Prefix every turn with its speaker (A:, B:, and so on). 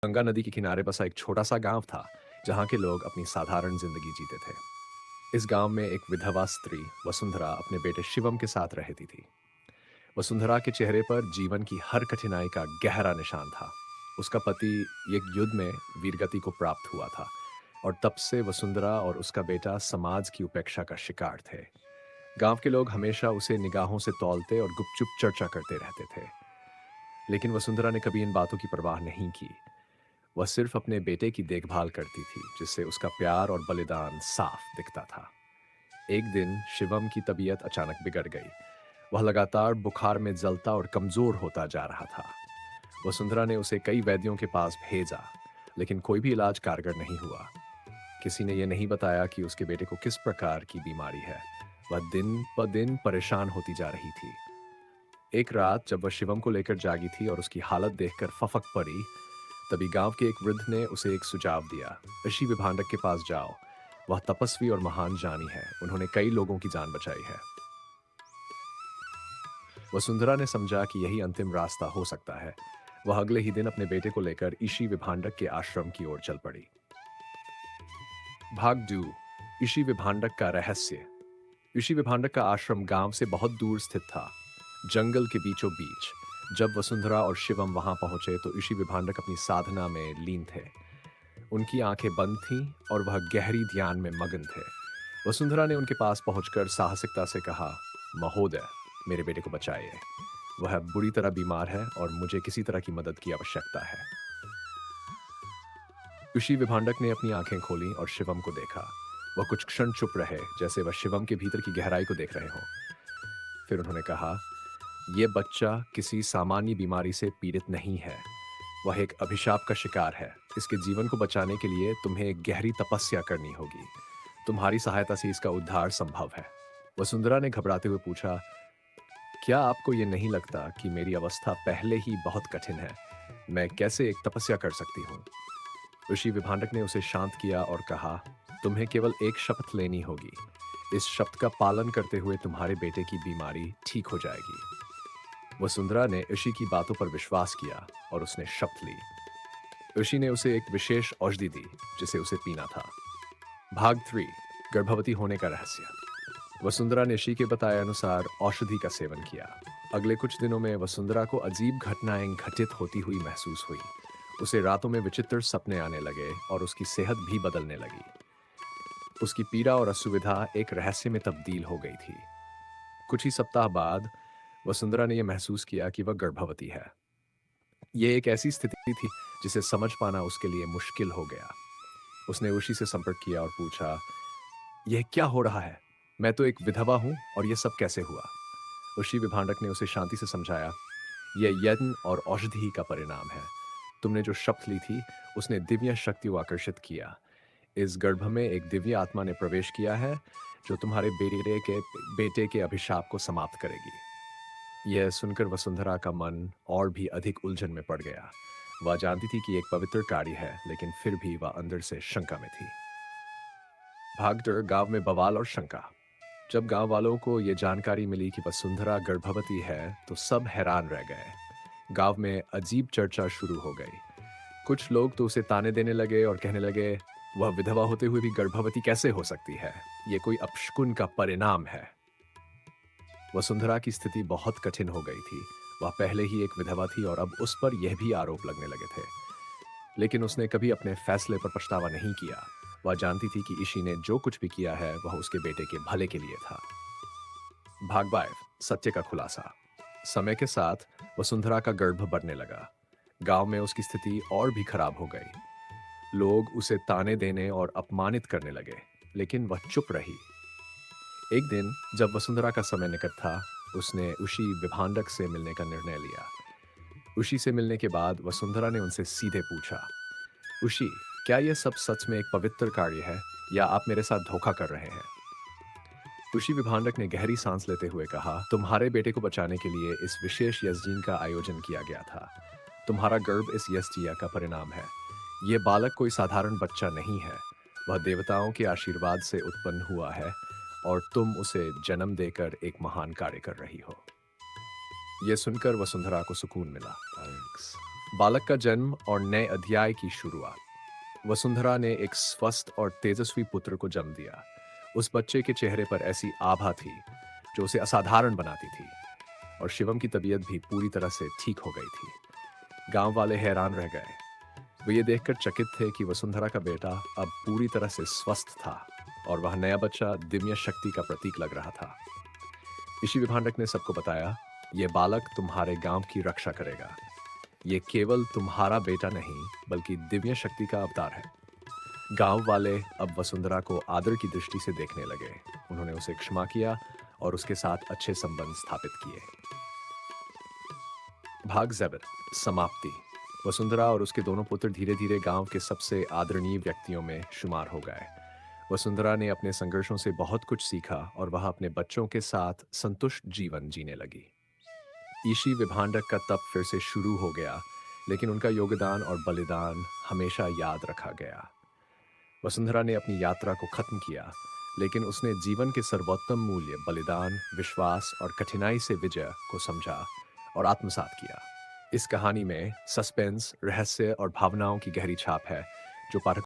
A: गंगा नदी के किनारे बसा एक छोटा सा गांव था जहां के लोग अपनी साधारण जिंदगी जीते थे। इस गांव में एक विधवा स्त्री वसुंधरा अपने बेटे शिवम के साथ रहती थी। वसुंधरा के चेहरे पर जीवन की हर कठिनाई का गहरा निशान था। उसका पति एक युद्ध में वीरगति को प्राप्त हुआ था और तब से वसुंधरा और उसका बेटा समाज की उपेक्षा का शिकार थे। गांव के लोग हमेशा उसे निगाहों से तौलते और गुपचुप चर्चा करते रहते थे, लेकिन वसुंधरा ने कभी इन बातों की परवाह नहीं की। वह सिर्फ अपने बेटे की देखभाल करती थी, जिससे उसका प्यार और बलिदान साफ दिखता था। एक दिन शिवम की तबीयत अचानक बिगड़ गई। वह लगातार बुखार में जलता और कमजोर होता जा रहा था। वसुंधरा ने उसे कई वैद्यों के पास भेजा, लेकिन कोई भी इलाज कारगर नहीं हुआ। किसी ने यह नहीं बताया कि उसके बेटे को किस प्रकार की बीमारी है। वह दिन ब दिन परेशान होती जा रही थी। एक रात जब वह शिवम को लेकर जागी थी और उसकी हालत देखकर फफक पड़ी, तभी गांव के एक वृद्ध ने उसे एक सुझाव दिया। ऋषि विभांडक के पास जाओ। वह तपस्वी और महान ज्ञानी है। उन्होंने कई लोगों की जान बचाई है। वसुंधरा ने समझा कि यही अंतिम रास्ता हो सकता है। वह अगले ही दिन अपने बेटे को लेकर ऋषि विभांडक के आश्रम की ओर चल पड़ी। भाग 2। ऋषि विभांडक का रहस्य। ऋषि विभांडक का आश्रम गांव से बहुत दूर स्थित था, जंगल के बीचों बीच। जब वसुंधरा और शिवम वहां पहुंचे तो ऋषि विभांडक अपनी साधना में लीन थे। उनकी आंखें बंद थीं और वह गहरी ध्यान में मगन थे। वसुंधरा ने उनके पास पहुंचकर साहसिकता से कहा, महोदय, मेरे बेटे को बचाइए। वह बुरी तरह बीमार है और मुझे किसी तरह की मदद की आवश्यकता है। ऋषि विभांडक ने अपनी आंखें खोलीं और शिवम को देखा। वह कुछ क्षण चुप रहे, जैसे वह शिवम के भीतर की गहराई को देख रहे हों। फिर उन्होंने कहा, यह बच्चा किसी सामान्य बीमारी से पीड़ित नहीं है। वह एक अभिशाप का शिकार है। इसके जीवन को बचाने के लिए तुम्हें एक गहरी तपस्या करनी होगी। तुम्हारी सहायता से इसका उद्धार संभव है। वसुंधरा ने घबराते हुए पूछा, क्या आपको यह नहीं लगता कि मेरी अवस्था पहले ही बहुत कठिन है? मैं कैसे एक तपस्या कर सकती हूँ? ऋषि विभांडक ने उसे शांत किया और कहा, तुम्हें केवल एक शपथ लेनी होगी। इस शब्द का पालन करते हुए तुम्हारे बेटे की बीमारी ठीक हो जाएगी। वसुंधरा ने ऋषि की बातों पर विश्वास किया और उसने शपथ ली। ऋषि ने उसे एक विशेष औषधि दी, जिसे उसे पीना था। भाग 3। गर्भवती होने का रहस्य। वसुंधरा ने ऋषि के बताए अनुसार औषधि का सेवन किया। अगले कुछ दिनों में वसुंधरा को अजीब घटनाएं घटित होती हुई महसूस हुई। उसे रातों में विचित्र सपने आने लगे और उसकी सेहत भी बदलने लगी। उसकी पीड़ा और असुविधा एक रहस्य में तब्दील हो गई थी। कुछ ही सप्ताह बाद वसुंधरा ने यह महसूस किया कि वह गर्भवती है। यह एक ऐसी स्थिति थी जिसे समझ पाना उसके लिए मुश्किल हो गया। उसने ऋषि से संपर्क किया और पूछा, यह क्या हो रहा है? मैं तो एक विधवा हूं और यह सब कैसे हुआ? ऋषि विभांडक ने उसे शांति से समझाया, यह यज्ञ और औषधि का परिणाम है। तुमने जो शपथ ली थी, उसने दिव्य शक्ति को आकर्षित किया। इस गर्भ में एक दिव्य आत्मा ने प्रवेश किया है, जो तुम्हारे बेटे के अभिशाप को समाप्त करेगी। यह सुनकर वसुंधरा का मन और भी अधिक उलझन में पड़ गया। वह जानती थी कि एक पवित्र कार्य है, लेकिन फिर भी वह अंदर से शंका में थी। भागदौड़ गांव में बवाल और शंका। जब गांव वालों को यह जानकारी मिली कि वसुंधरा गर्भवती है, तो सब हैरान रह गए। गांव में अजीब चर्चा शुरू हो गई। कुछ लोग तो उसे ताने देने लगे और कहने लगे, वह विधवा होते हुए भी गर्भवती कैसे हो सकती है? यह कोई अपशकुन का परिणाम है। वसुंधरा की स्थिति बहुत कठिन हो गई थी। वह पहले ही एक विधवा थी और अब उस पर यह भी आरोप लगने लगे थे। लेकिन उसने कभी अपने फैसले पर पछतावा नहीं किया। वह जानती थी कि ऋषि ने जो कुछ भी किया है, वह उसके बेटे के भले के लिए था। भाग 5। सत्य का खुलासा। समय के साथ वसुंधरा का गर्भ बढ़ने लगा। गांव में उसकी स्थिति और भी खराब हो गई। लोग उसे ताने देने और अपमानित करने लगे, लेकिन वह चुप रही। एक दिन जब वसुंधरा का समय निकट था, उसने ऋषि विभांडक से मिलने का निर्णय लिया। ऋषि से मिलने के बाद वसुंधरा ने उनसे सीधे पूछा, ऋषि, क्या यह सब सच में एक पवित्र कार्य है या आप मेरे साथ धोखा कर रहे हैं? ऋषि विभांडक ने गहरी सांस लेते हुए कहा, तुम्हारे बेटे को बचाने के लिए इस विशेष यज्ञ का आयोजन किया गया था। तुम्हारा गर्भ इस यज्ञ का परिणाम है। यह बालक कोई साधारण बच्चा नहीं है। वह देवताओं के आशीर्वाद से उत्पन्न हुआ है और तुम उसे जन्म देकर एक महान कार्य कर रही हो। यह सुनकर वसुंधरा को सुकून मिला। थैंक्स। बालक का जन्म और नए अध्याय की शुरुआत। वसुंधरा ने एक स्वस्थ और तेजस्वी पुत्र को जन्म दिया। उस बच्चे के चेहरे पर ऐसी आभा थी जो उसे असाधारण बनाती थी, और शिवम की तबीयत भी पूरी तरह से ठीक हो गई थी। गांव वाले हैरान रह गए। वे ये देखकर चकित थे कि वसुंधरा का बेटा अब पूरी तरह से स्वस्थ था, और वह नया बच्चा दिव्य शक्ति का प्रतीक लग रहा था। ऋषि विभांडक ने सबको बताया, यह बालक तुम्हारे गांव की रक्षा करेगा। ये केवल तुम्हारा बेटा नहीं, बल्कि दिव्य शक्ति का अवतार है। गांव वाले अब वसुंधरा को आदर की दृष्टि से देखने लगे। उन्होंने उसे क्षमा किया और उसके साथ अच्छे संबंध स्थापित किए। भाग ज़ेबर समाप्ति। वसुंधरा और उसके दोनों पुत्र धीरे धीरे गांव के सबसे आदरणीय व्यक्तियों में शुमार हो गए। वसुंधरा ने अपने संघर्षों से बहुत कुछ सीखा और वह अपने बच्चों के साथ संतुष्ट जीवन जीने लगी। ईशी विभांडक का तप फिर से शुरू हो गया, लेकिन उनका योगदान और बलिदान हमेशा याद रखा गया। वसुंधरा ने अपनी यात्रा को खत्म किया, लेकिन उसने जीवन के सर्वोत्तम मूल्य बलिदान, विश्वास और कठिनाई से विजय को समझा और आत्मसात किया। इस कहानी में सस्पेंस, रहस्य और भावनाओं की गहरी छाप है, जो पाठकों